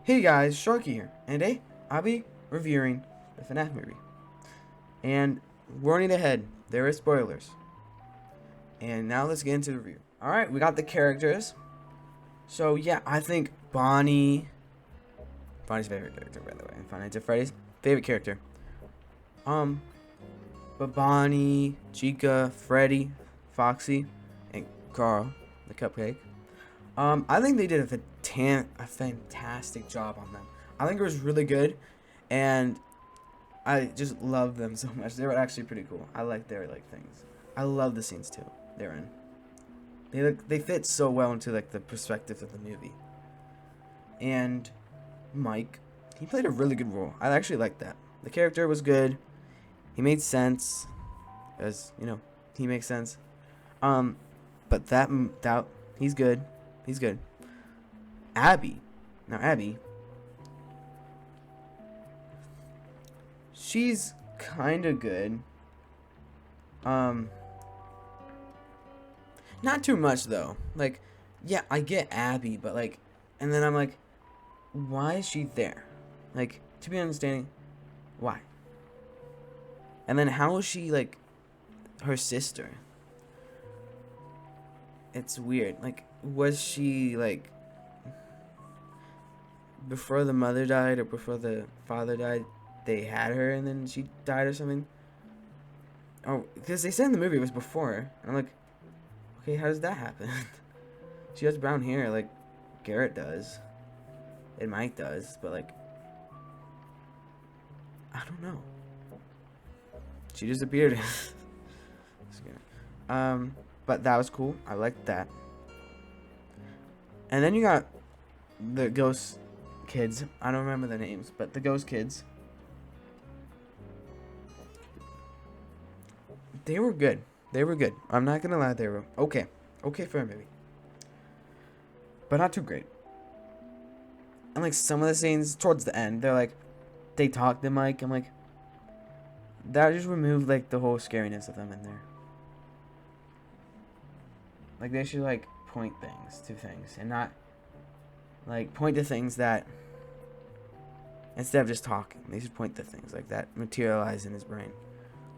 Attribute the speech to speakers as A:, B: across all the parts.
A: Hey guys, Sharky here, and today I'll be reviewing the FNAF movie. And warning ahead, there is spoilers. And now let's get into the review. Alright, we got the characters. So yeah, I think Bonnie's favorite character, by the way. And Five Nights at Freddy's favorite character. Um, but Bonnie, Chica, Freddy, Foxy, and Carl, the cupcake. I think they did a fantastic job on them. I think it was really good, and I just love them so much. They were actually pretty cool. I like their things. I love the scenes too they're in. They fit so well into the perspective of the movie. And Mike, he played a really good role. I actually liked that. The character was good. He made sense, as he makes sense. But that he's good. He's good. Abby. Now Abby, she's kind of good. Not too much though. Yeah, I get Abby, but and then I'm like, why is she there? To be understanding, why? And then how is she her sister? It's weird. Was she before the mother died or before the father died? They had her and then she died or something. Oh, because they said in the movie it was before. And I'm like, okay, how does that happen? She has brown hair like Garrett does. And Mike does, but I don't know. She disappeared. But that was cool. I liked that. And then you got the ghost kids. I don't remember their names, but the ghost kids. They were good. They were good. I'm not gonna lie, they were okay. Okay for a movie. But not too great. And some of the scenes towards the end, they talk to Mike. I'm like, that just removed the whole scariness of them in there. They should point things to things and not point to things that instead of just talking, they should point to things that materialize in his brain.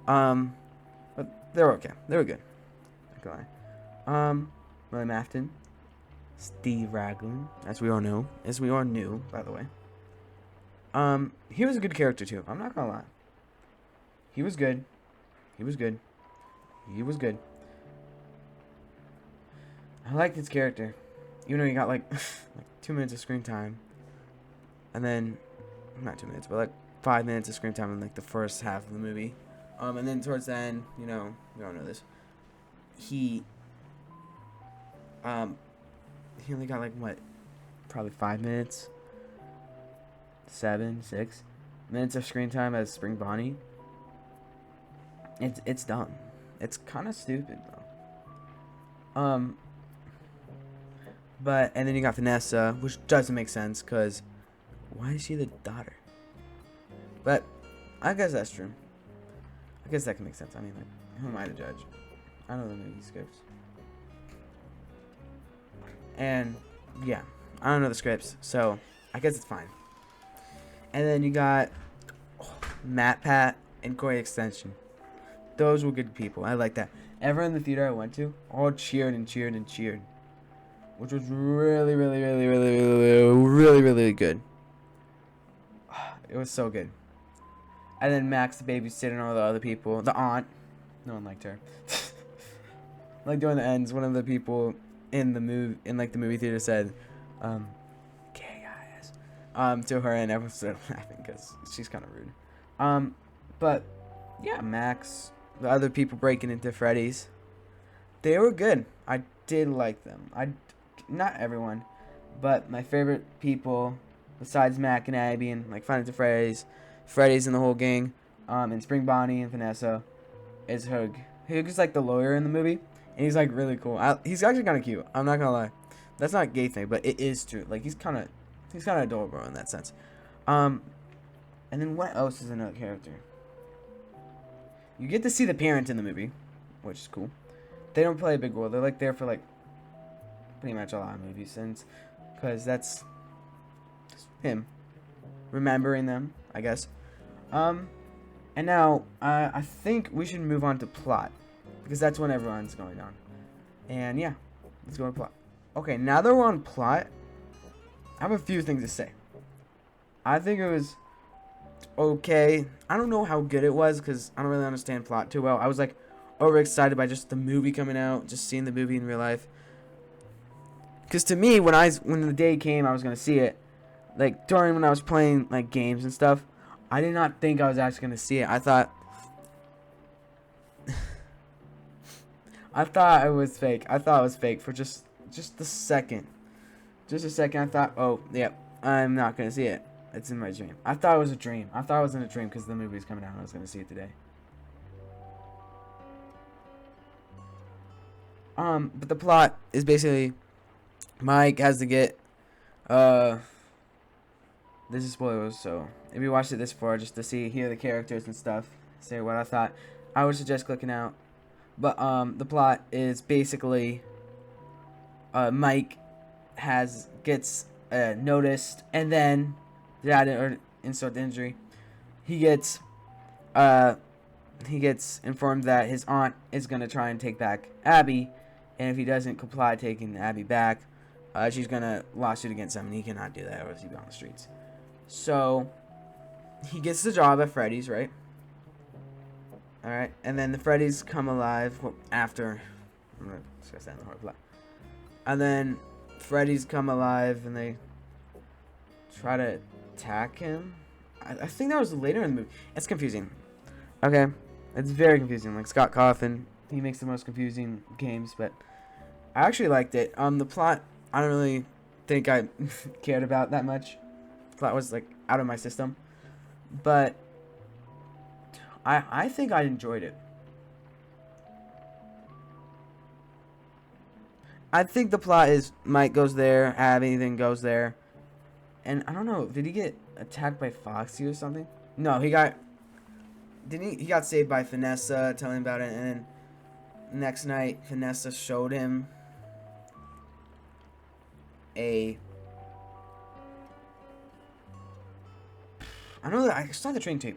A: But they were okay. They were good. Not gonna lie. William Afton, Steve Raglan, as we all know, as we all knew, by the way. He was a good character too. I'm not gonna lie. He was good. He was good. He was good. I liked his character, even though he got 2 minutes of screen time, and then not 2 minutes, but 5 minutes of screen time in the first half of the movie. And then towards the end, we all know this. He only got probably 5 minutes, 6 minutes of screen time as Spring Bonnie. It's dumb. It's kind of stupid though. And then you got Vanessa, which doesn't make sense because why is she the daughter? But I guess that's true. I guess that can make sense. I mean, who am I to judge? I know the movie scripts. And yeah, I don't know the scripts, so I guess it's fine. And then you got Matt Pat and Corey Extension. Those were good people. I like that. Everyone in the theater I went to all cheered and cheered and cheered, which was really, really, really, really, really, really, really good. It was so good. And then Max, the babysitter, and all the other people. The aunt. No one liked her. During the ends, one of the people in the movie theater said, K-I-S, to her, and everyone started laughing because she's kind of rude. But, yeah, Max, the other people breaking into Freddy's, they were good. I did like them. Not everyone, but my favorite people, besides Mac and Abby and Five Nights at Freddy's and the whole gang, and Spring Bonnie and Vanessa, is Hug. Hug is the lawyer in the movie, and he's really cool. He's actually kind of cute. I'm not gonna lie. That's not a gay thing, but it is true. He's kind of adorable in that sense. And then what else is another character? You get to see the parents in the movie, which is cool. They don't play a big role. They're there for pretty much a lot of movies, since because him remembering them, I guess. And now I think we should move on to plot, because that's when everyone's going on. And yeah, let's go to plot. Okay, now that we're on plot, I have a few things to say. I think it was okay. I don't know how good it was because I don't really understand plot too well. I was like overexcited by just the movie coming out, just seeing the movie in real life. Because to me, when the day came, I was gonna see it. Like during when I was playing like games and stuff, I did not think I was actually gonna see it. I thought it was fake. I thought it was fake for just a second. Just a second, I thought, oh, yep, I'm not gonna see it. It's in my dream. I thought it was a dream. I thought it was in a dream because the movie was coming out and I was gonna see it today. But the plot is basically Mike has to get this is spoilers, so if you watched it this far just to hear the characters and stuff, say what I thought, I would suggest clicking out. But the plot is basically Mike gets noticed, and then or insult to injury, he gets informed that his aunt is gonna try and take back Abby, and if he doesn't comply taking Abby back, she's gonna lawsuit against him, and he cannot do that or else he'll be on the streets. So he gets the job at Freddy's, right? Alright, and then the Freddy's come alive after. I'm gonna discuss that in the horror plot. And then Freddy's come alive and they try to attack him. I think that was later in the movie. It's confusing. Okay, it's very confusing. Like Scott Cawthon, he makes the most confusing games, but I actually liked it. The plot, I don't really think I cared about that much. The plot was like out of my system, but I think I enjoyed it. I think the plot is Mike goes there, Abby then goes there, and I don't know, did he get attacked by Foxy or something? No, he got saved by Vanessa, telling him about it, and then next night Vanessa showed him I know that I saw the train tape.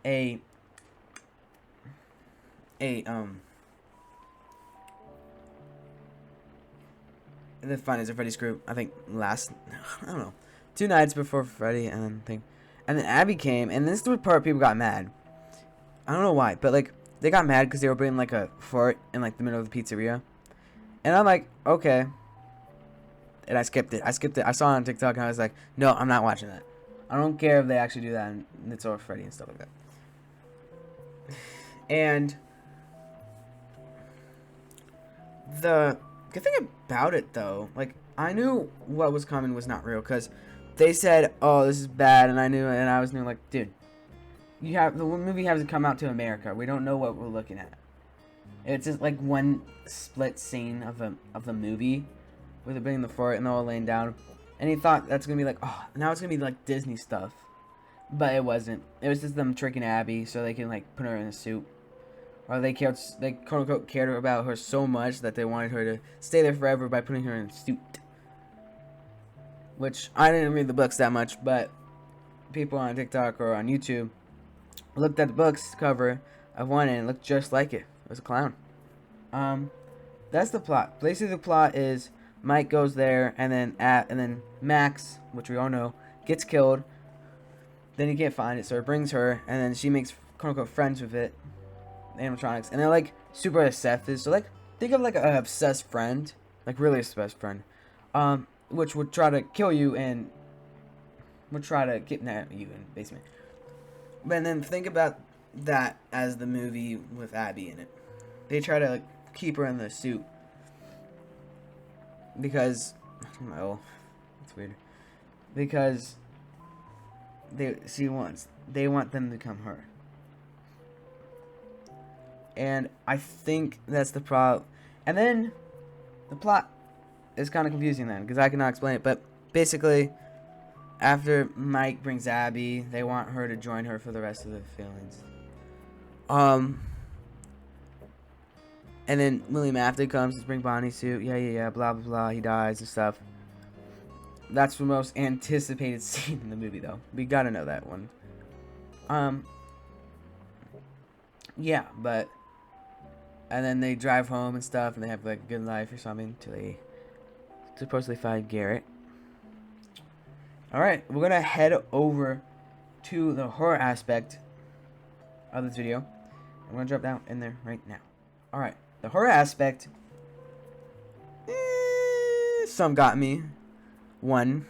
A: The Five Nights at Freddy's group, I think I don't know, 2 nights before Freddy, and then Abby came, and this is the part people got mad. I don't know why, but like they got mad because they were bringing like a fart in like the middle of the pizzeria, and I'm like, okay, and I skipped it. I saw it on TikTok, and I was like, no, I'm not watching that. I don't care if they actually do that, and it's all Freddy and stuff like that. And the good thing about it, though, like, I knew what was coming was not real, because they said, oh, this is bad, and I was like, dude, the movie hasn't come out to America. We don't know what we're looking at. It's just, like, one split scene of the movie, where they're bringing the fort, and they're all laying down, and he thought that's gonna be like, oh, now it's gonna be, like, Disney stuff, but it wasn't. It was just them tricking Abby, so they can, like, put her in a suit. Or they quote-unquote cared about her so much that they wanted her to stay there forever by putting her in a suit. Which, I didn't read the books that much, but people on TikTok or on YouTube looked at the book's cover of one and it looked just like it. It was a clown. That's the plot. Basically, the plot is Mike goes there, and then Max, which we all know, gets killed. Then he can't find it, so it brings her, and then she makes quote-unquote friends with it. Animatronics, and they're like super obsessive. So like think of like an obsessed friend, like really obsessed friend, which would try to kill you and would try to kidnap you in the basement. But then think about that as the movie with Abby in it. They try to like keep her in the suit because it's weird, because they want them to become her. And I think that's the problem. And then the plot is kind of confusing then, because I cannot explain it. But basically, after Mike brings Abby, they want her to join her for the rest of the feelings. And then William Afton comes to bring Bonnie's suit. Yeah, blah, blah, blah. He dies and stuff. that's the most anticipated scene in the movie, though. We gotta know that one. Yeah, but... And then they drive home and stuff, and they have, like, a good life or something, till they supposedly find Garrett. Alright, we're gonna head over to the horror aspect of this video. I'm gonna drop down in there right now. Alright, the horror aspect... some got me. One.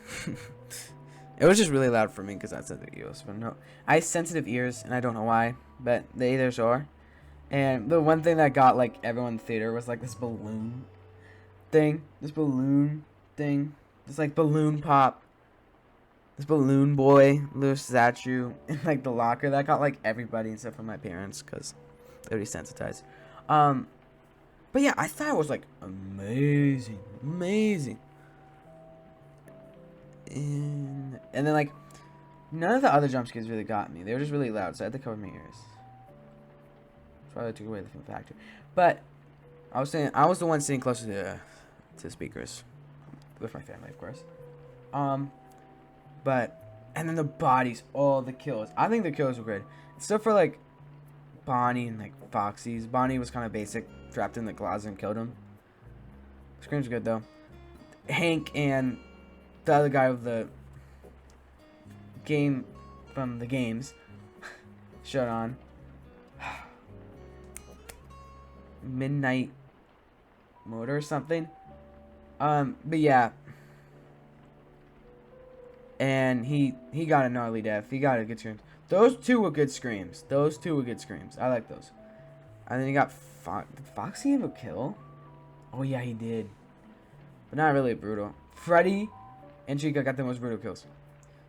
A: It was just really loud for me because I had sensitive ears. But no, I have sensitive ears, and I don't know why, but they either are. And the one thing that got like everyone in the theater was like this balloon thing. This like balloon pop. This balloon boy, little statue in like the locker that got like everybody except for my parents because they're desensitized. But yeah, I thought it was like amazing. And then like none of the other jump scares really got me. They were just really loud, so I had to cover my ears. Probably took away the film factor. But I was the one sitting closer to speakers with my family, of course. But and then the bodies, all the kills. I think the kills were good. Except for like Bonnie and like Foxy's. Bonnie was kind of basic, trapped in the closet and killed him. Scream's good though. Hank and the other guy with the game from the games shut on. Midnight Motor or something. But yeah. And he got a gnarly death. He got a good scream. Those two were good screams. I like those. And then you got did Foxy have a kill? Oh yeah, he did. But not really brutal. Freddy and Chica got the most brutal kills.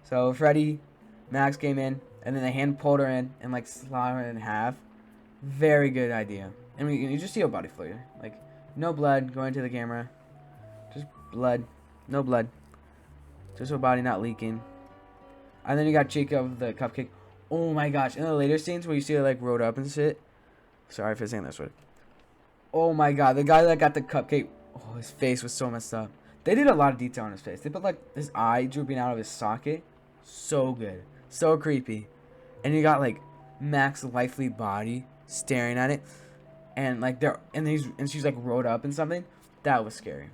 A: So Freddy, Max came in, and then they hand pulled her in and like slaughtered her in half. Very good idea. And you just see a body floating. Like, no blood going to the camera. Just blood. No blood. Just her body not leaking. And then you got Chica with the cupcake. Oh my gosh. In the later scenes where you see her like rolled up and shit. Sorry for saying this word. Oh my god. The guy that got the cupcake. Oh, his face was so messed up. They did a lot of detail on his face. They put like his eye drooping out of his socket. So good. So creepy. And you got like Max's lively body staring at it. And like she's like rolled up in something. That was scary.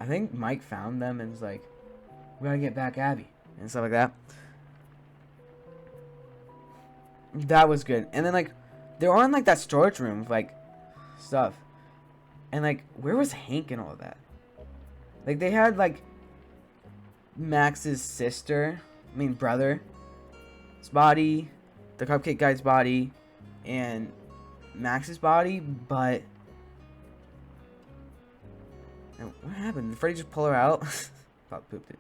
A: I think Mike found them and was like, we gotta get back Abby and stuff like that. That was good. And then like they were in like that storage room with like stuff. And like where was Hank and all of that? Like they had like Max's brother's body, the cupcake guy's body, and Max's body, but what happened? Did Freddy just pull her out? Thought pooped it.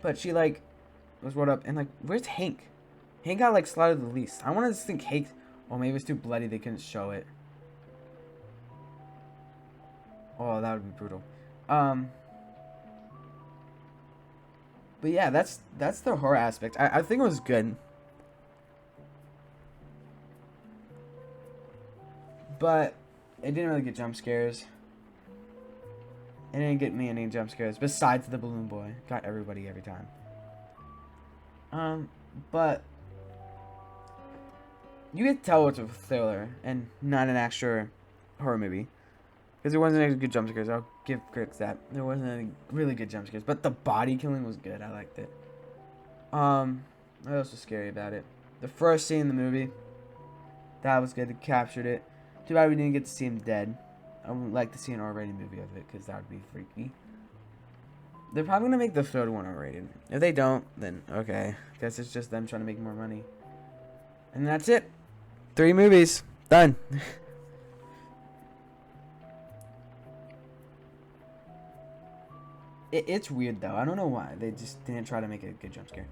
A: But she like was rolled up and like where's Hank? Hank got like slaughtered the least. I wanted to think Hank, or maybe it's too bloody they couldn't show it. Oh, that would be brutal. But yeah, that's the horror aspect. I think it was good. But it didn't really get jump scares. It didn't get me any jump scares besides the balloon boy. Got everybody every time. But you could tell it's a thriller and not an actual horror movie. Because there wasn't any good jump scares. I'll give critics that. There wasn't any really good jump scares. But the body killing was good. I liked it. What else was scary about it? The first scene in the movie. That was good. It captured it. Too bad we didn't get to see him dead. I would like to see an R-rated movie of it. Because that would be freaky. They're probably going to make the third one R-rated. If they don't, then okay. Guess it's just them trying to make more money. And that's it. 3 movies. Done. It's weird though. I don't know why they just didn't try to make it a good jump scare,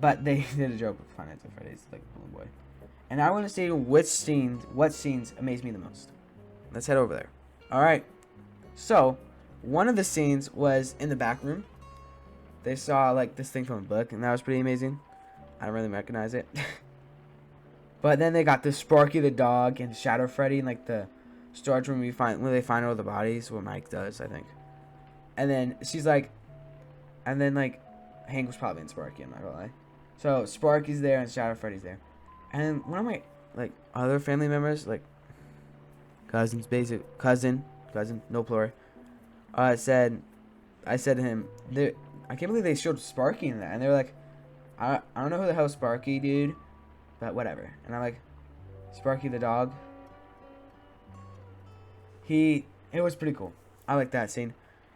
A: but they did a joke with Five Nights at Freddy's, like Balloon Boy. And I want to see what scenes amazed me the most. Let's head over there. All right. So one of the scenes was in the back room. They saw like this thing from a book, and that was pretty amazing. I don't really recognize it. But then they got the Sparky the dog and Shadow Freddy and like the starts when they find all the bodies. What Mike does, I think. And then she's like, and then like, Hank was probably in Sparky. I'm not gonna lie. So Sparky's there and Shadow Freddy's there, and one of my like other family members, like cousins, no plural, said, I said to him, I can't believe they showed Sparky in that, and they were like, I don't know who the hell Sparky, dude, but whatever. And I'm like, Sparky the dog. It was pretty cool. I like that scene.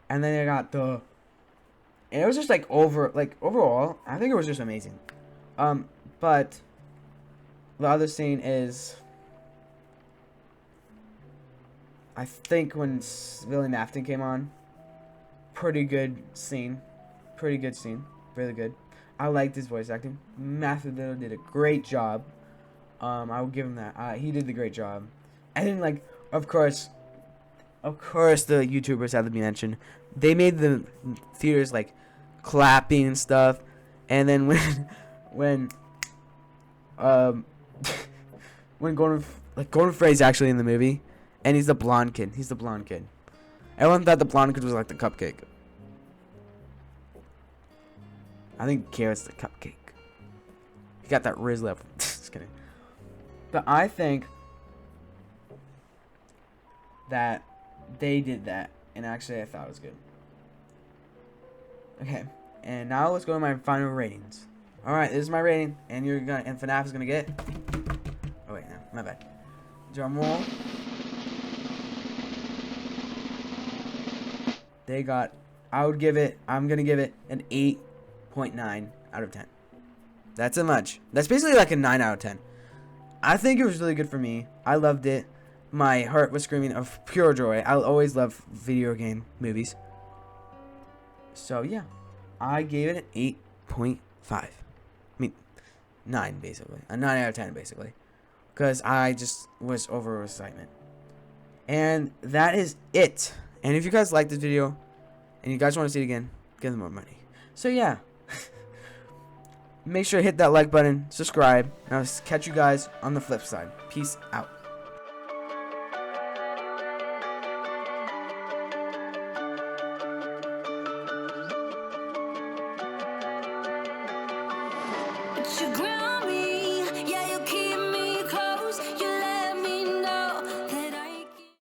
A: And then I got and it was just like overall, I think it was just amazing. But the other scene is, I think when William Afton came on, pretty good scene, really good. I liked his voice acting. Matthew Little did a great job. I will give him that. He did the great job. And then like, of course, the YouTubers have to be mentioned. They made the theaters like clapping and stuff. And then when Gordon Frey's actually in the movie, and he's the blonde kid. Everyone thought the blonde kid was like the cupcake. I think Carrot's the cupcake. He got that Riz level. Just kidding. But I think that they did that, and actually I thought it was good. Okay, and now let's go to my final ratings. Alright, this is my rating, and FNAF is gonna get. Oh wait, no, my bad. Drum roll. I'm gonna give it an 8.9 out of 10. That's a much. That's basically like a 9 out of 10. I think it was really good for me. I loved it. My heart was screaming of pure joy. I always love video game movies. So yeah, I gave it an 8.5. I mean, 9 basically. A 9 out of 10 basically. Because I just was over excitement. And that is it. And if you guys like this video, and you guys want to see it again, give them more money. So yeah. Make sure to hit that like button, subscribe, and I'll catch you guys on the flip side. Peace out.
B: But you ground